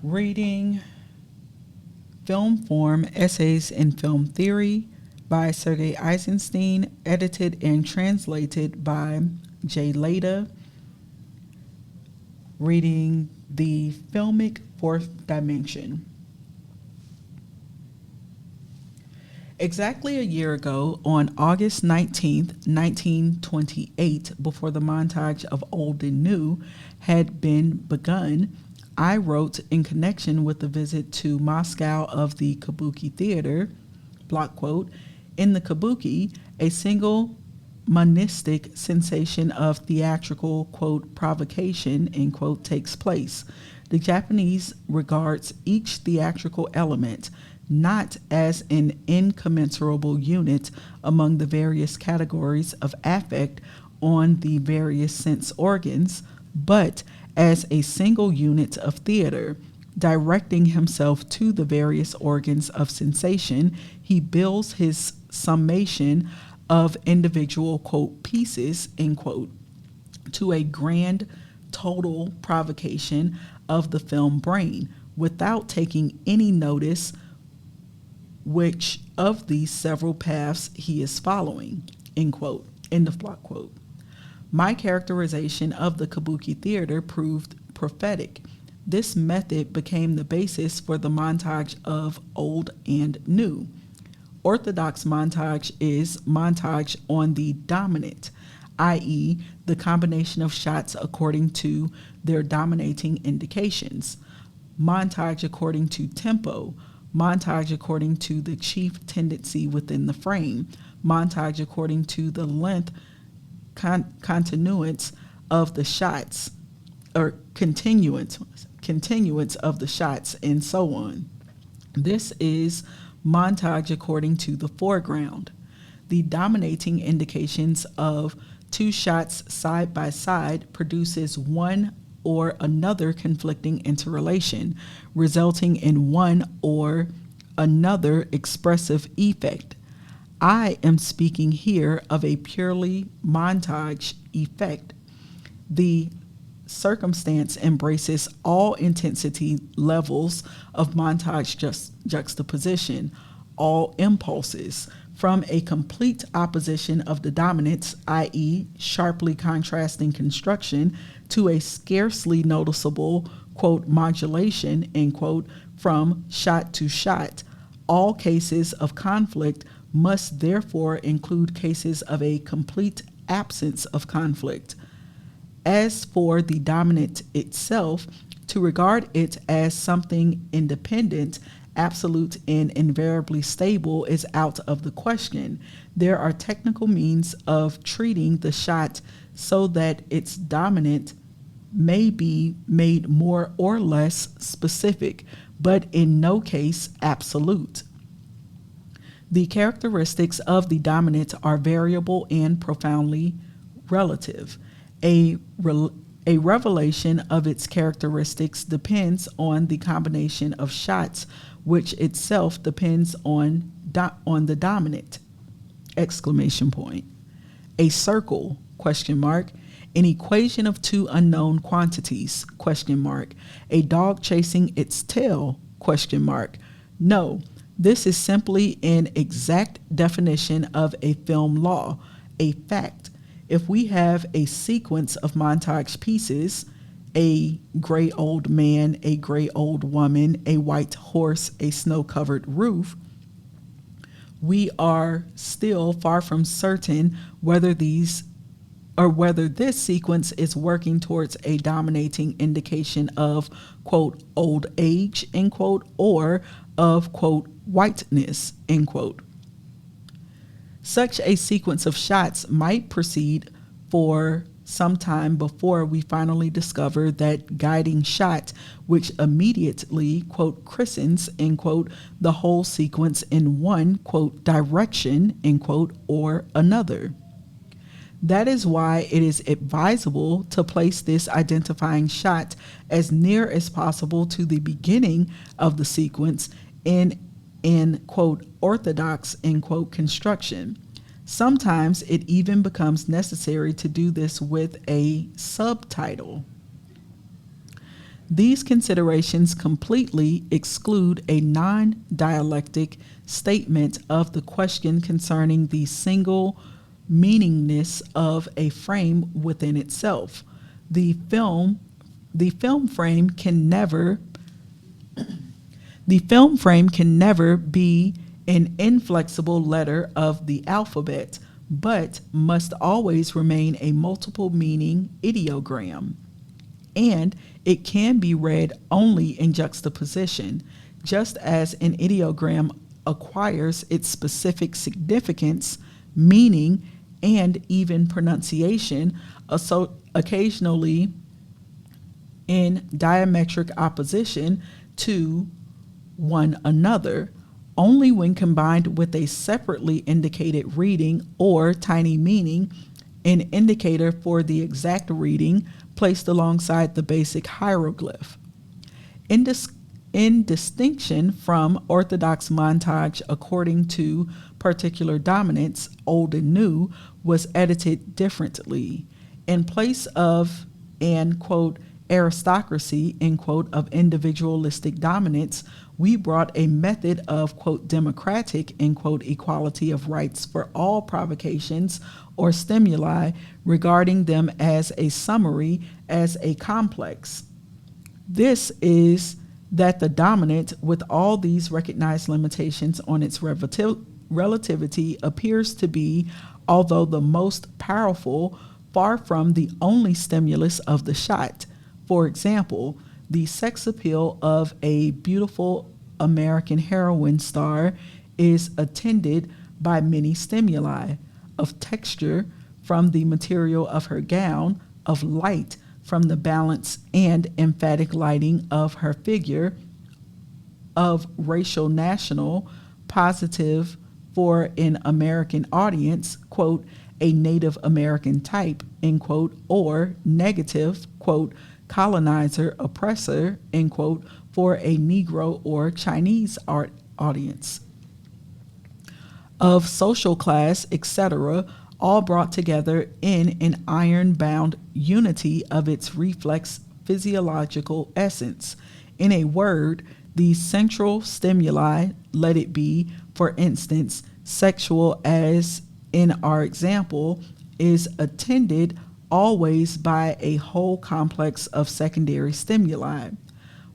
Reading Film Form Essays in Film Theory by Sergei Eisenstein, edited and translated by Leyda. Reading the Filmic Fourth Dimension. Exactly a year ago, on August 19th, 1928, before the montage of Old and New had been begun, I wrote in connection with the visit to Moscow of the Kabuki Theater, block quote, in the Kabuki, a single monistic sensation of theatrical, quote, provocation, end quote, takes place. The Japanese regards each theatrical element not as an incommensurable unit among the various categories of affect on the various sense organs, but as a single unit of theater. Directing himself to the various organs of sensation, he builds his summation of individual, quote, pieces, end quote, to a grand total provocation of the film brain, without taking any notice which of these several paths he is following, end quote, end of block quote. My characterization of the Kabuki Theater proved prophetic. This method became the basis for the montage of Old and New. Orthodox montage is montage on the dominant, i.e., the combination of shots according to their dominating indications. Montage according to tempo. Montage according to the chief tendency within the frame. Montage according to the length continuance of the shots, or continuance of the shots, and so on. This is montage according to the foreground. The dominating indications of two shots side by side produces one or another conflicting interrelation, resulting in one or another expressive effect. I am speaking here of a purely montage effect. The circumstance embraces all intensity levels of montage juxtaposition, all impulses, from a complete opposition of the dominants, i.e., sharply contrasting construction, to a scarcely noticeable, quote, modulation, end quote, from shot to shot. All cases of conflict must therefore include cases of a complete absence of conflict. As for the dominant itself, to regard it as something independent, absolute, and invariably stable is out of the question. There are technical means of treating the shot so that its dominant may be made more or less specific, but in no case absolute. The characteristics of the dominant are variable and profoundly relative. A revelation of its characteristics depends on the combination of shots, which itself depends on the dominant, exclamation point. A circle, question mark, an equation of two unknown quantities, question mark, a dog chasing its tail, question mark. No, this is simply an exact definition of a film law, a fact. If we have a sequence of montage pieces, a gray old man, a gray old woman, a white horse, a snow-covered roof, we are still far from certain whether this sequence is working towards a dominating indication of, quote, old age, end quote, or of, quote, whiteness, end quote. Such a sequence of shots might proceed for some time before we finally discover that guiding shot, which immediately, quote, christens, end quote, the whole sequence in one, quote, direction, end quote, or another. That is why it is advisable to place this identifying shot as near as possible to the beginning of the sequence in quote, orthodox, end quote, construction. Sometimes it even becomes necessary to do this with a subtitle. These considerations completely exclude a non-dialectic statement of the question concerning the single meaningness of a frame within itself. The film frame can never be an inflexible letter of the alphabet, but must always remain a multiple meaning ideogram. And it can be read only in juxtaposition, just as an ideogram acquires its specific significance, meaning, and even pronunciation, occasionally in diametric opposition to one another, only when combined with a separately indicated reading or tiny meaning, an indicator for the exact reading placed alongside the basic hieroglyph. In distinction from orthodox montage according to particular dominance, old and new was edited differently. In place of an, quote, aristocracy, end quote, of individualistic dominance, we brought a method of, quote, democratic, end quote, equality of rights for all provocations or stimuli, regarding them as a summary, as a complex. This is that the dominant, with all these recognized limitations on its relativity, appears to be, although the most powerful, far from the only stimulus of the shot. For example, the sex appeal of a beautiful American heroine star is attended by many stimuli of texture from the material of her gown, of light from the balance and emphatic lighting of her figure, of racial national, positive for an American audience, quote, a Native American type, end quote, or negative, quote, colonizer, oppressor, end quote, for a Negro or Chinese art audience, of social class, etc., all brought together in an iron-bound unity of its reflex physiological essence. In a word, the central stimuli, let it be, for instance, sexual, as in our example, is attended always by a whole complex of secondary stimuli.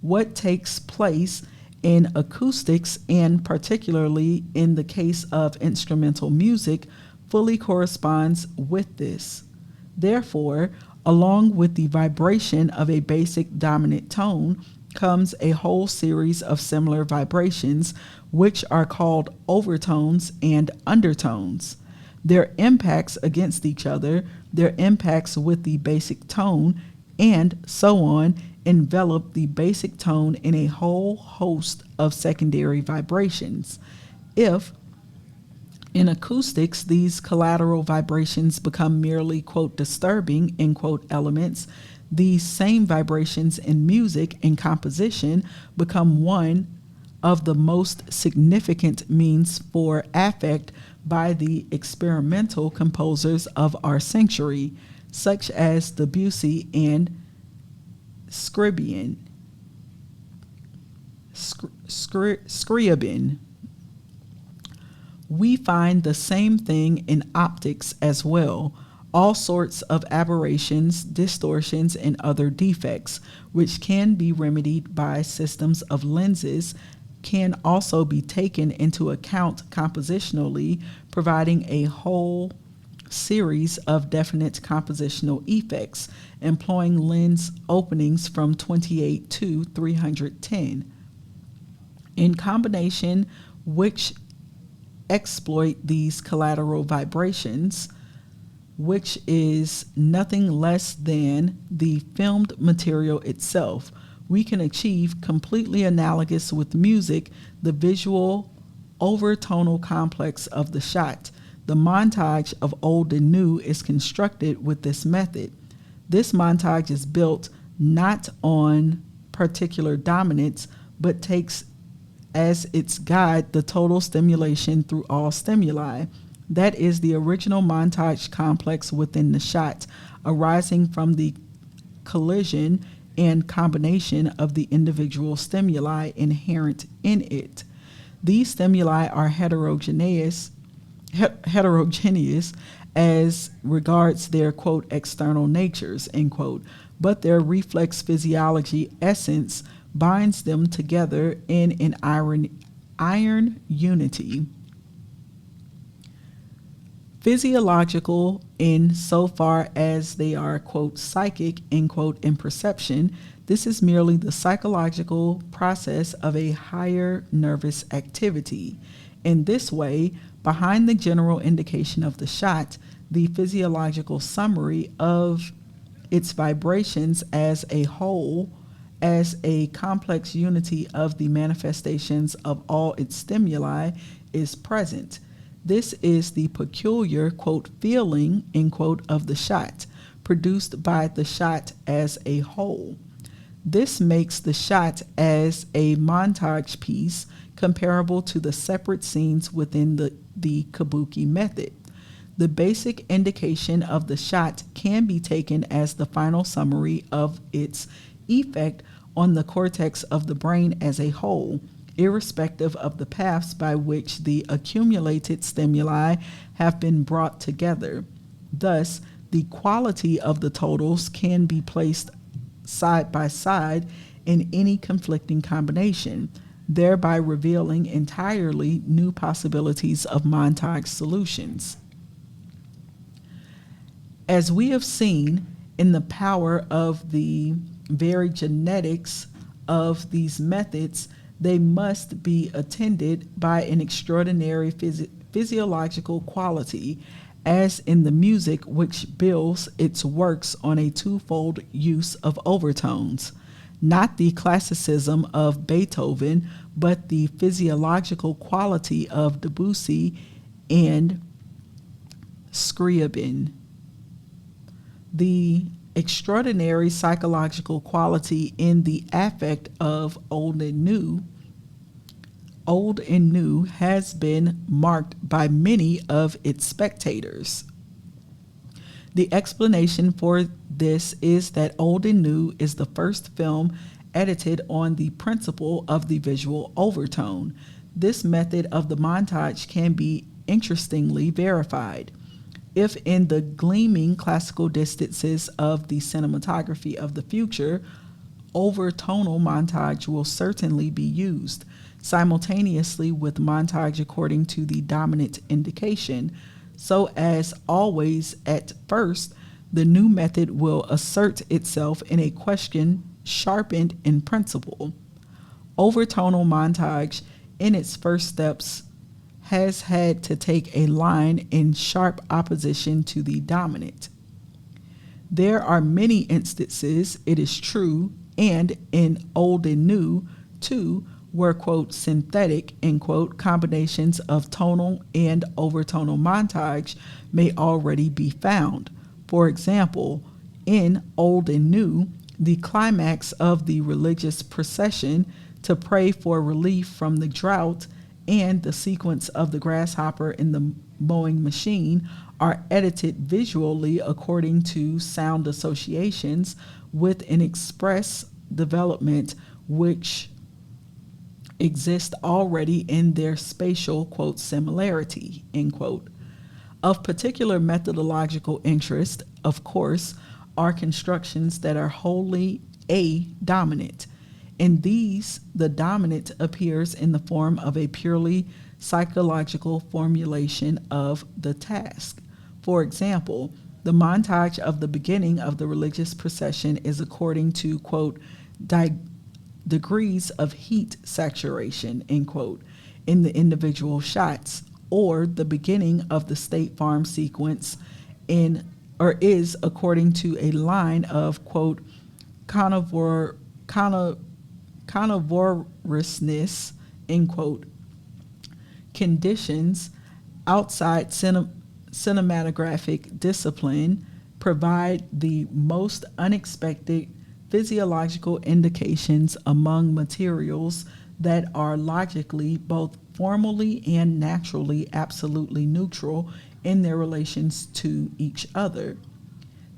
What takes place in acoustics, and particularly in the case of instrumental music, fully corresponds with this. Therefore, along with the vibration of a basic dominant tone comes a whole series of similar vibrations, which are called overtones and undertones. Their impacts against each other, their impacts with the basic tone, and so on, envelop the basic tone in a whole host of secondary vibrations. If in acoustics, these collateral vibrations become merely, quote, disturbing, end quote, elements, these same vibrations in music and composition become one of the most significant means for affect by the experimental composers of our century, such as Debussy and Scriabin. We find the same thing in optics as well. All sorts of aberrations, distortions, and other defects, which can be remedied by systems of lenses, can also be taken into account compositionally, providing a whole series of definite compositional effects, employing lens openings from 28 to 310. In combination, which exploit these collateral vibrations, which is nothing less than the filmed material itself, we can achieve, completely analogous with music, the visual overtonal complex of the shot. The montage of old and new is constructed with this method. This montage is built not on particular dominance, but takes as its guide the total stimulation through all stimuli. That is the original montage complex within the shot, arising from the collision and combination of the individual stimuli inherent in it. These stimuli are heterogeneous as regards their, quote, external natures, end quote, but their reflex physiology essence binds them together in an iron unity. Physiological in so far as they are, quote, psychic, end quote, in perception, this is merely the psychological process of a higher nervous activity. In this way, behind the general indication of the shot, the physiological summary of its vibrations as a whole, as a complex unity of the manifestations of all its stimuli, is present. This is the peculiar, quote, feeling, end quote, of the shot, produced by the shot as a whole. This makes the shot as a montage piece comparable to the separate scenes within the kabuki method. The basic indication of the shot can be taken as the final summary of its effect on the cortex of the brain as a whole, irrespective of the paths by which the accumulated stimuli have been brought together. Thus, the quality of the totals can be placed side by side in any conflicting combination, thereby revealing entirely new possibilities of montage solutions. As we have seen in the power of the very genetics of these methods, they must be attended by an extraordinary physiological quality, as in the music which builds its works on a twofold use of overtones, not the classicism of Beethoven, but the physiological quality of Debussy and Scriabin. The extraordinary psychological quality in the affect of old and new has been marked by many of its spectators. The explanation for this is that Old and New is the first film edited on the principle of the visual overtone. This method of the montage can be interestingly verified. If in the gleaming classical distances of the cinematography of the future, overtonal montage will certainly be used, simultaneously with montage according to the dominant indication, so as always at first, the new method will assert itself in a question sharpened in principle. Overtonal montage, in its first steps, has had to take a line in sharp opposition to the dominant. There are many instances, it is true, and in Old and New, too, where, quote, synthetic, end quote, combinations of tonal and overtonal montage may already be found. For example, in Old and New, the climax of the religious procession to pray for relief from the drought and the sequence of the grasshopper in the mowing machine are edited visually according to sound associations with an express development which exist already in their spatial, quote, similarity, end quote. Of particular methodological interest, of course, are constructions that are wholly dominant. In these, the dominant appears in the form of a purely psychological formulation of the task. For example, the montage of the beginning of the religious procession is according to, quote, degrees of heat saturation, end quote, in the individual shots, or the beginning of the State Farm sequence is according to a line of, quote, carnivorousness, end quote, conditions outside cinematographic discipline provide the most unexpected physiological indications among materials that are logically, both formally and naturally, absolutely neutral in their relations to each other.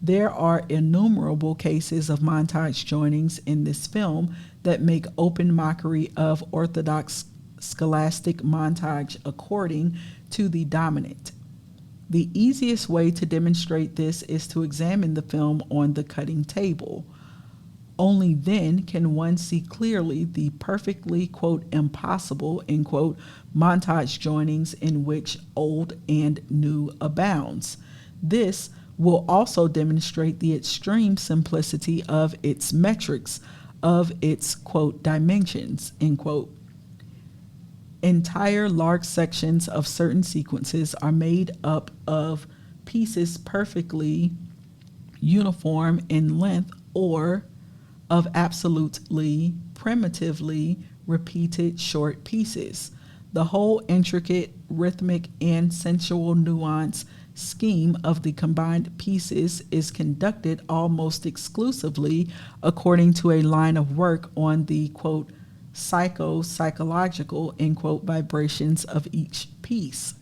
There are innumerable cases of montage joinings in this film that make open mockery of orthodox scholastic montage according to the dominant. The easiest way to demonstrate this is to examine the film on the cutting table. Only then can one see clearly the perfectly, quote, impossible, end quote, montage joinings in which old and new abounds. This will also demonstrate the extreme simplicity of its metrics, of its, quote, dimensions, end quote. Entire large sections of certain sequences are made up of pieces perfectly uniform in length or of absolutely primitively repeated short pieces. The whole intricate, rhythmic, and sensual nuance scheme of the combined pieces is conducted almost exclusively according to a line of work on the, quote, psychological, end quote, vibrations of each piece.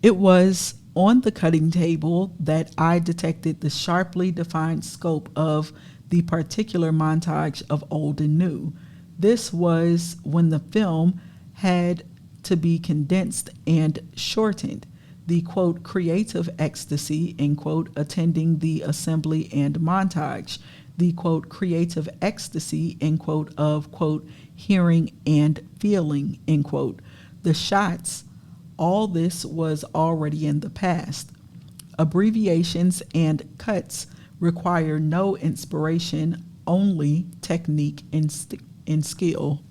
It was on the cutting table that I detected the sharply defined scope of the particular montage of old and new. This was when the film had to be condensed and shortened. The, quote, creative ecstasy, end quote, attending the assembly and montage. The, quote, creative ecstasy, end quote, of, quote, hearing and feeling, end quote. The shots, all this was already in the past. Abbreviations and cuts require no inspiration, only technique and skill.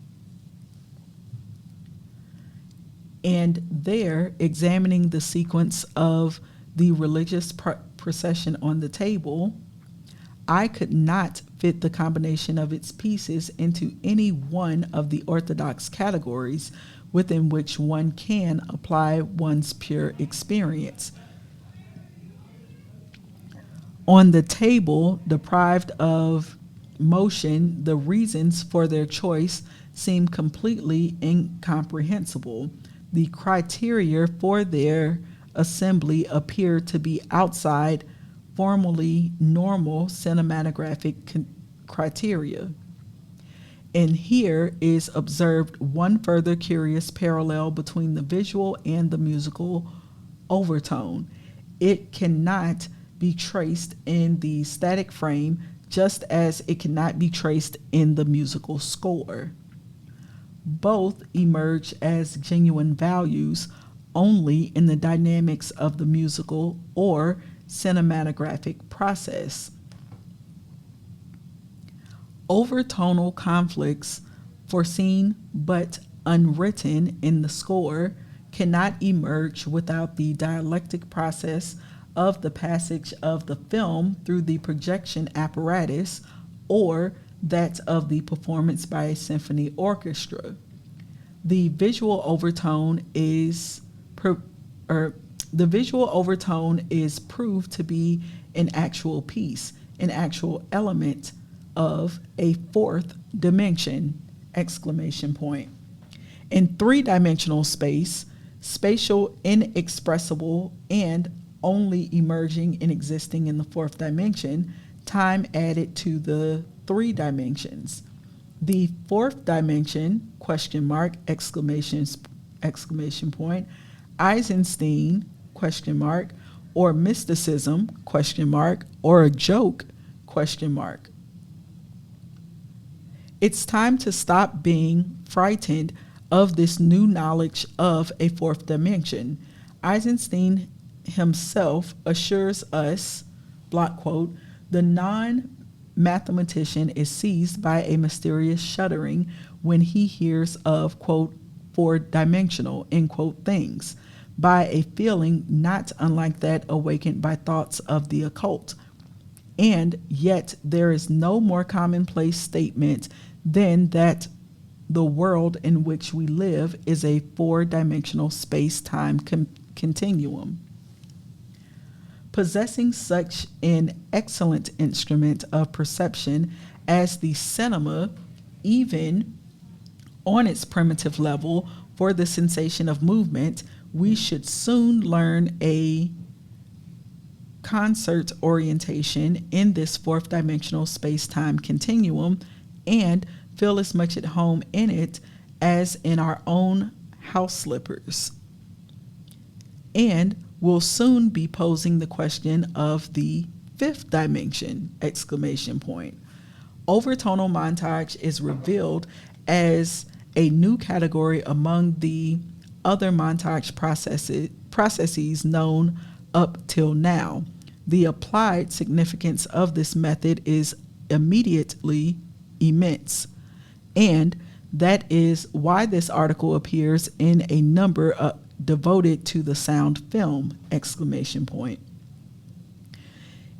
And there, examining the sequence of the religious procession on the table, I could not fit the combination of its pieces into any one of the orthodox categories within which one can apply one's pure experience. On the table, deprived of motion, the reasons for their choice seem completely incomprehensible. The criteria for their assembly appear to be outside formally normal cinematographic criteria. And here is observed one further curious parallel between the visual and the musical overtone. It cannot be traced in the static frame, just as it cannot be traced in the musical score. Both emerge as genuine values only in the dynamics of the musical or cinematographic process. Overtonal conflicts, foreseen but unwritten in the score, cannot emerge without the dialectic process of the passage of the film through the projection apparatus or that of the performance by a symphony orchestra. The visual overtone is proved to be an actual piece, an actual element of a fourth dimension, exclamation point. In three-dimensional space, spatial, inexpressible, and only emerging and existing in the fourth dimension, time added to the three dimensions. The fourth dimension, question mark, exclamation point, Eisenstein, question mark, or mysticism, question mark, or a joke, question mark. It's time to stop being frightened of this new knowledge of a fourth dimension. Eisenstein himself assures us, block quote, the non-mathematician is seized by a mysterious shuddering when he hears of, quote, four-dimensional, end quote, things, by a feeling not unlike that awakened by thoughts of the occult. And yet there is no more commonplace statement than that the world in which we live is a four-dimensional space-time continuum. Possessing such an excellent instrument of perception as the cinema, even on its primitive level for the sensation of movement, we should soon learn a concert orientation in this fourth dimensional space-time continuum and feel as much at home in it as in our own house slippers. And we'll soon be posing the question of the fifth dimension, exclamation point. Overtonal montage is revealed as a new category among the other montage processes known up till now. The applied significance of this method is immediately immense, and that is why this article appears in a number devoted to the sound film, exclamation point.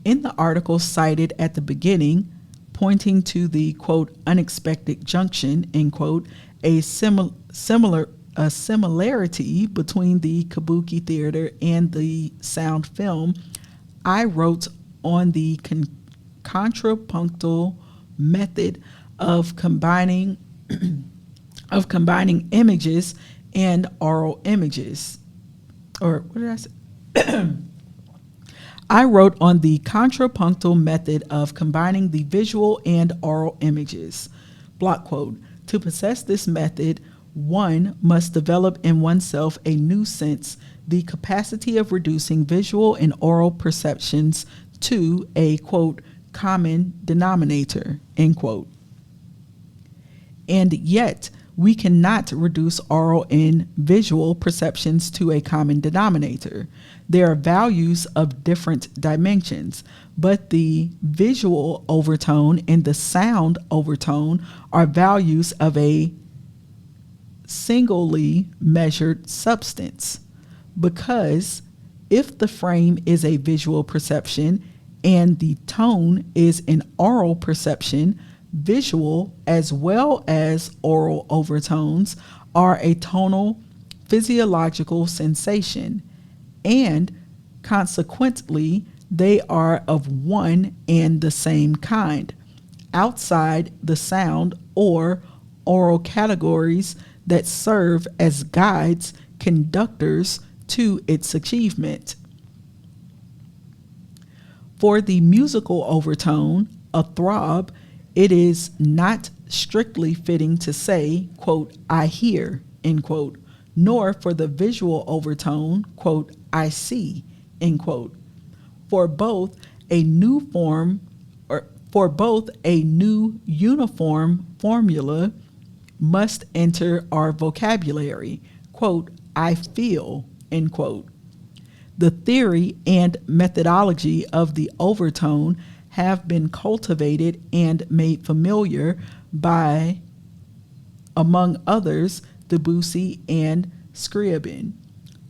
In the article cited at the beginning, pointing to the, quote, unexpected junction, end quote, a similarity between the kabuki theater and the sound film, I wrote on the contrapunctal method of combining images and oral images. Or what did I say? I wrote on the contrapunctal method of combining the visual and oral images. Block quote. To possess this method, one must develop in oneself a new sense, the capacity of reducing visual and oral perceptions to a, quote, common denominator, end quote. And yet, we cannot reduce oral and visual perceptions to a common denominator. There are values of different dimensions, but the visual overtone and the sound overtone are values of a singly measured substance. Because if the frame is a visual perception and the tone is an oral perception, visual as well as oral overtones are a tonal physiological sensation, and consequently they are of one and the same kind, outside the sound or oral categories that serve as guides, conductors to its achievement. For the musical overtone, a throb, it is not strictly fitting to say, quote, I hear, end quote, nor for the visual overtone, quote, I see, end quote. For both a new uniform formula must enter our vocabulary, quote, I feel, end quote. The theory and methodology of the overtone have been cultivated and made familiar by, among others, Debussy and Scriabin.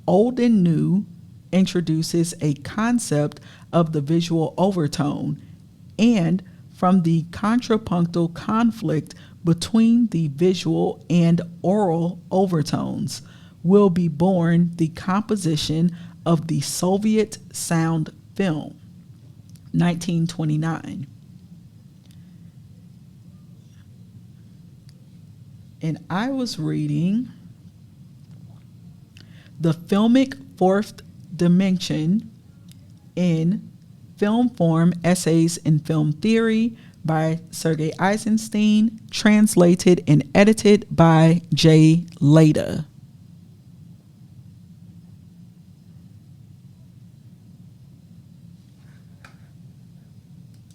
Old and New introduces a concept of the visual overtone, and from the contrapunctal conflict between the visual and oral overtones will be born the composition of the Soviet sound film, 1929. And I was reading The Filmic Fourth Dimension in Film Form, Essays in Film Theory by Sergei Eisenstein, translated and edited by J. Leyda.